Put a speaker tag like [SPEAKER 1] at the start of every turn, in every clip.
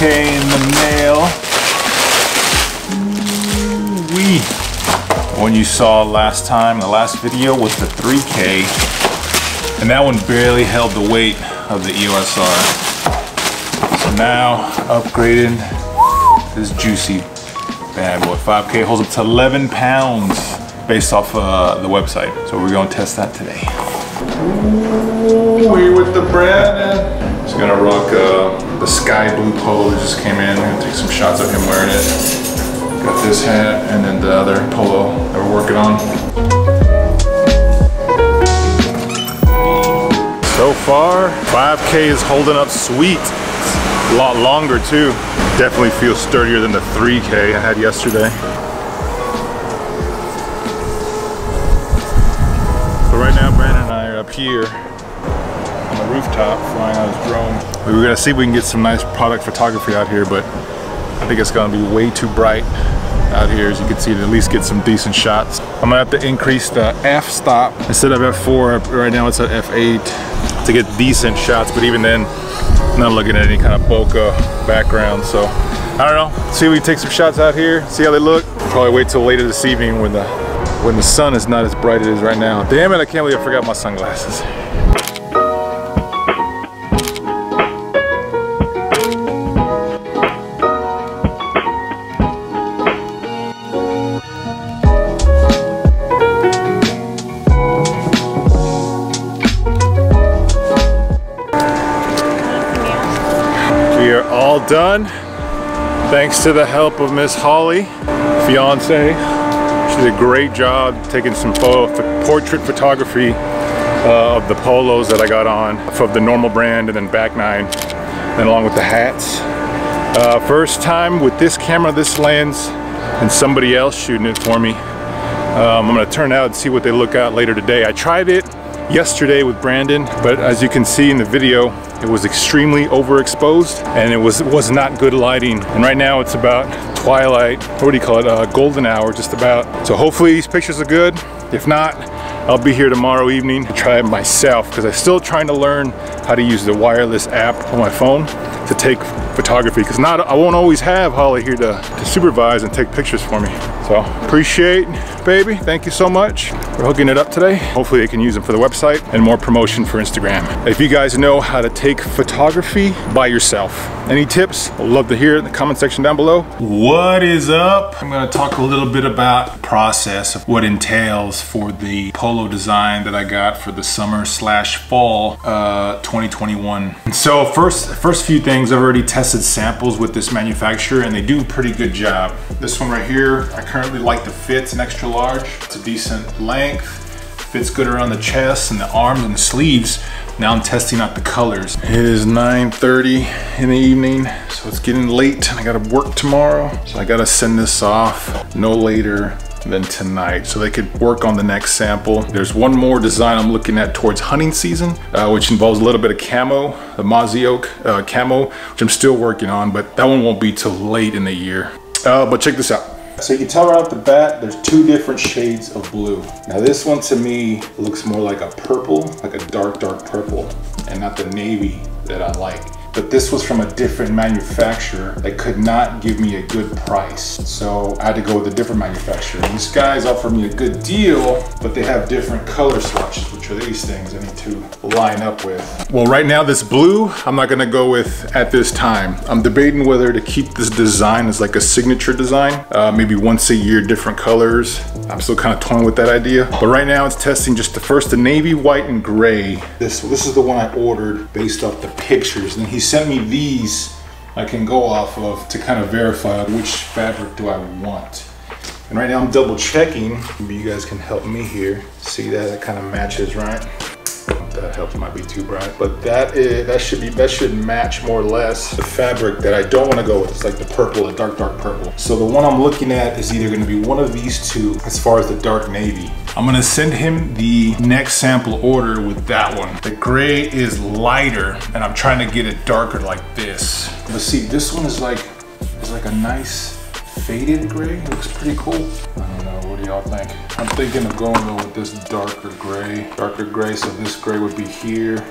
[SPEAKER 1] 3K in the mail. Ooh-wee. One you saw last time, the last video was the 3K, and that one barely held the weight of the EOS R. So now upgraded this juicy bad boy. 5K holds up to 11 pounds based off the website. So we're gonna test that today. Ooh, here with the Brandon. Just gonna rock the sky blue polo that just came in. I'm gonna take some shots of him wearing it. Got this hat and then the other polo that we're working on. So far, 5K is holding up sweet. It's a lot longer too. Definitely feels sturdier than the 3K I had yesterday. So right now, Brandon and I are up here on the rooftop flying out his drone. We were gonna see if we can get some nice product photography out here, but I think it's gonna be way too bright out here, as you can see, to at least get some decent shots. I'm gonna have to increase the f-stop. Instead of f4, right now it's at f8 to get decent shots, but even then, I'm not looking at any kind of bokeh background, so I don't know. See if we can take some shots out here, see how they look. Probably wait till later this evening when the sun is not as bright as it is right now. Damn it, I can't believe I forgot my sunglasses. We are all done, thanks to the help of Miss Holly, fiance. She did a great job taking some portrait photography of the polos that I got on, of the normal brand and then back 9, and along with the hats. First time with this camera, this lens, and somebody else shooting it for me. I'm gonna turn out and see what they look at later today. I tried it yesterday with Brandon, but as you can see in the video, it was extremely overexposed and it was not good lighting. And right now it's about twilight, what do you call it, golden hour just about. So hopefully these pictures are good. If not, I'll be here tomorrow evening to try it myself, because I'm still trying to learn how to use the wireless app on my phone to take photography, because I won't always have Holly here to supervise and take pictures for me. So appreciate, baby, thank you so much for hooking it up today. Hopefully they can use them for the website and more promotion for Instagram. If you guys know how to take photography by yourself, any tips, I'd love to hear it in the comment section down below. What is up? I'm gonna talk a little bit about the process of what entails for the polo design that I got for the summer/fall 2021. And so first few things, I've already tested samples with this manufacturer and they do a pretty good job. This one right here, I currently like the fit. It's an extra large. It's a decent length. Fits good around the chest and the arms and the sleeves. Now I'm testing out the colors. It is 9:30 in the evening, so it's getting late and I gotta work tomorrow. So I gotta send this off no later than tonight so they could work on the next sample. There's one more design I'm looking at towards hunting season, which involves a little bit of camo, the Mozzie Oak camo, which I'm still working on, but that one won't be till late in the year. But check this out. So you can tell right off the bat, there's two different shades of blue. Now this one to me looks more like a purple, like a dark purple, and not the navy that I like. But this was from a different manufacturer that could not give me a good price. So I had to go with a different manufacturer. And these guys offered me a good deal, but they have different color swatches, which are these things I need to line up with. Well, right now this blue, I'm not gonna go with at this time. I'm debating whether to keep this design as like a signature design, maybe once a year, different colors. I'm still kind of toying with that idea. But right now it's testing just the navy, white, and gray. This is the one I ordered based off the pictures. And he sent me these I can go off of to kind of verify which fabric do I want. And right now I'm double checking. Maybe you guys can help me here. See that it kind of matches, right? That helps, might be too bright, but that should match more or less the fabric that I don't want to go with. It's like the purple, a dark purple. So the one I'm looking at is either going to be one of these two as far as the dark navy. I'm going to send him the next sample order with that one. The gray is lighter and I'm trying to get it darker like this. But see, this one is like a nice faded gray. It looks pretty cool. I don't know, what do y'all think? I'm thinking of going though with this darker gray, so this gray would be here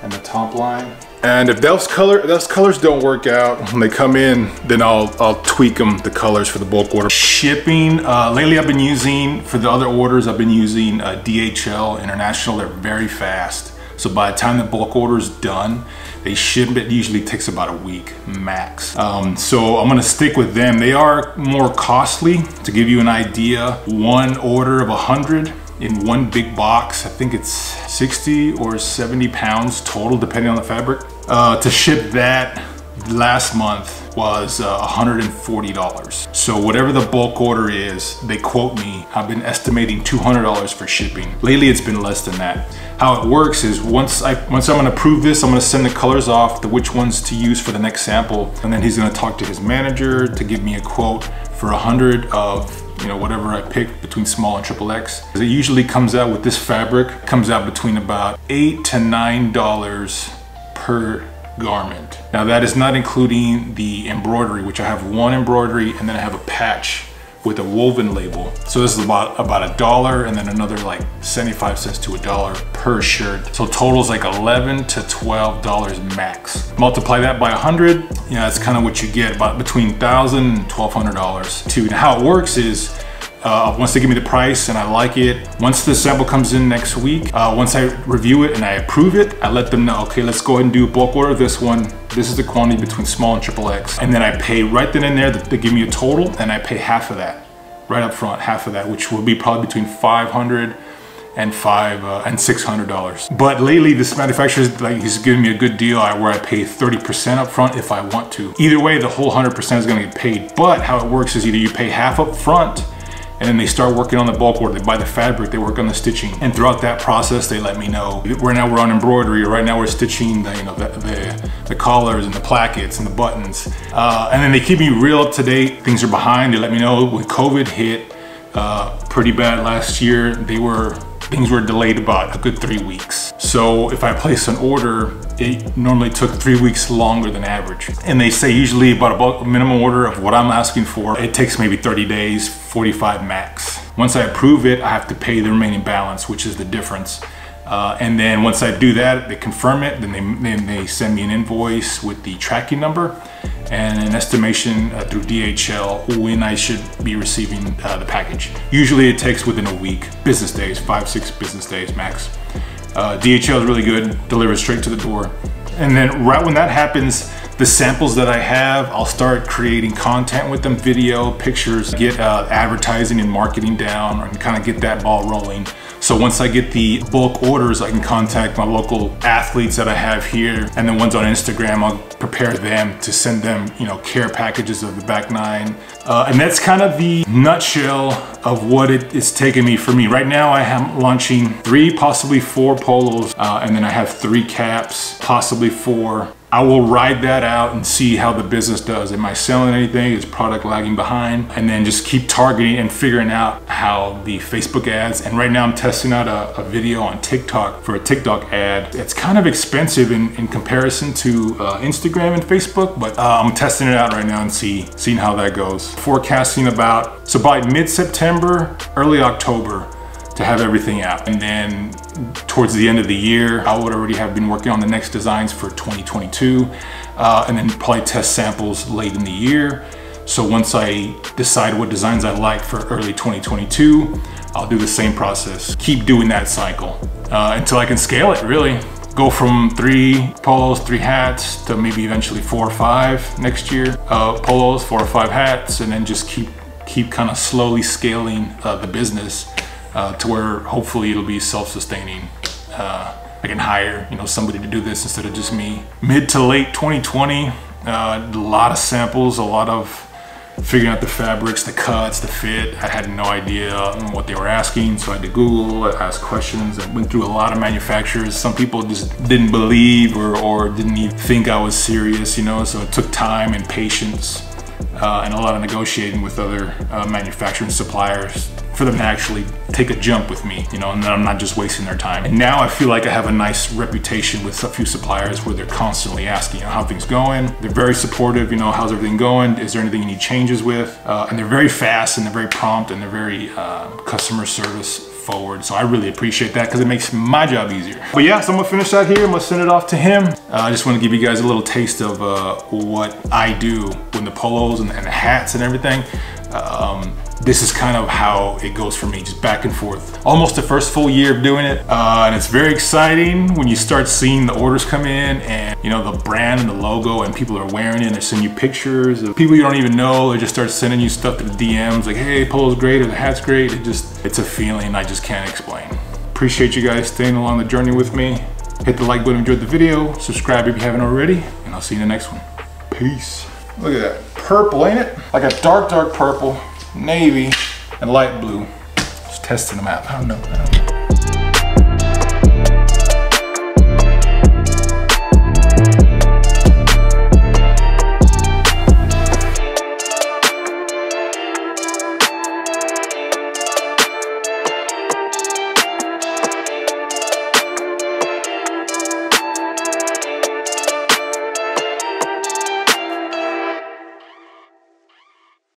[SPEAKER 1] and the top line. And if those colors don't work out when they come in, then I'll tweak them, the colors for the bulk order. Shipping, lately I've been using, for the other orders, I've been using DHL International. They're very fast. So by the time the bulk order is done, they ship it, usually takes about a week max. So I'm gonna stick with them. They are more costly. To give you an idea, one order of 100 in one big box, I think it's 60 or 70 pounds total, depending on the fabric. To ship that last month was $140. So whatever the bulk order is, they quote me, I've been estimating $200 for shipping. Lately it's been less than that. How it works is once I'm gonna approve this, I'm gonna send the colors off, which ones to use for the next sample, and then he's gonna talk to his manager to give me a quote for 100 of, you know, whatever I pick between small and XXX. It usually comes out with this fabric, comes out between about $8 to $9 per garment. Now that is not including the embroidery, which I have one embroidery and then I have a patch with a woven label. So this is about $1 and then another like 75 cents to $1 per shirt. So total is like $11 to $12 max. Multiply that by 100, yeah, that's kind of what you get, about between $1,000 and $1,200 too. Now how it works is, once they give me the price and I like it, once the sample comes in next week, once I review it and I approve it, I let them know, okay, let's go ahead and do a bulk order of this one. This is the quantity between small and XXX. And then I pay right then and there, they give me a total, and I pay half of that, right up front, half of that, which will be probably between $500 and $600. But lately, this manufacturer he's giving me a good deal where I pay 30% up front if I want to. Either way, the whole 100% is gonna get paid. But how it works is either you pay half up front, and then they start working on the bulk order. They buy the fabric, they work on the stitching. And throughout that process, they let me know, right now we're on embroidery, or right now we're stitching the collars and the plackets and the buttons. And then they keep me real up to date. Things are behind. They let me know when COVID hit pretty bad last year, things were delayed about a good 3 weeks. So if I place an order, it normally took 3 weeks longer than average. And they say usually about a minimum order of what I'm asking for, it takes maybe 30 days, 45 max. Once I approve it, I have to pay the remaining balance, which is the difference. And then once I do that, they confirm it, then they send me an invoice with the tracking number and an estimation through DHL when I should be receiving the package. Usually it takes within a week, business days, 5-6 business days max. DHL is really good, delivers straight to the door. And then right when that happens, the samples that I have, I'll start creating content with them, video, pictures, get advertising and marketing down, and kind of get that ball rolling. So once I get the bulk orders, I can contact my local athletes that I have here, and the ones on Instagram, I'll prepare them to send them, you know, care packages of the back nine. And that's kind of the nutshell of what it's taken me for me. Right now I am launching 3, possibly 4 polos, and then I have 3 caps, possibly 4. I will ride that out and see how the business does. Am I selling anything? Is product lagging behind? And then just keep targeting and figuring out how the Facebook ads, and right now I'm testing out a video on TikTok for a TikTok ad. It's kind of expensive in comparison to Instagram and Facebook, but I'm testing it out right now and seeing how that goes. Forecasting so by mid-September, early October, to have everything out. And then towards the end of the year, I would already have been working on the next designs for 2022, and then probably test samples late in the year. So once I decide what designs I like for early 2022, I'll do the same process. Keep doing that cycle until I can scale it, really. Go from 3 polos, 3 hats, to maybe eventually 4 or 5 next year. Polos, 4 or 5 hats, and then just keep kind of slowly scaling the business to where hopefully it'll be self-sustaining. I can hire, you know, somebody to do this instead of just me. Mid to late 2020, a lot of samples, a lot of figuring out the fabrics, the cuts, the fit. I had no idea what they were asking, so I had to Google, I asked questions, I went through a lot of manufacturers. Some people just didn't believe or didn't even think I was serious, you know, so it took time and patience and a lot of negotiating with other manufacturing suppliers, for them to actually take a jump with me, you know, and then I'm not just wasting their time. And now I feel like I have a nice reputation with a few suppliers where they're constantly asking, you know, how things going. They're very supportive, you know, how's everything going? Is there anything you need changes with? And they're very fast and they're very prompt and they're very customer service forward. So I really appreciate that because it makes my job easier. But yeah, so I'm gonna finish that here. I'm gonna send it off to him. I just want to give you guys a little taste of what I do with the polos and the hats and everything. This is kind of how it goes for me, just back and forth. Almost the first full year of doing it. And it's very exciting when you start seeing the orders come in and, you know, the brand and the logo and people are wearing it and they're sending you pictures of people you don't even know. They just start sending you stuff to the DMs like, hey, Polo's great or the hat's great. It's a feeling I just can't explain. Appreciate you guys staying along the journey with me. Hit the like button if you enjoyed the video. Subscribe if you haven't already. And I'll see you in the next one. Peace. Look at that. Purple, ain't it? Like a dark, dark purple, navy, and light blue. Just testing them out. I don't know.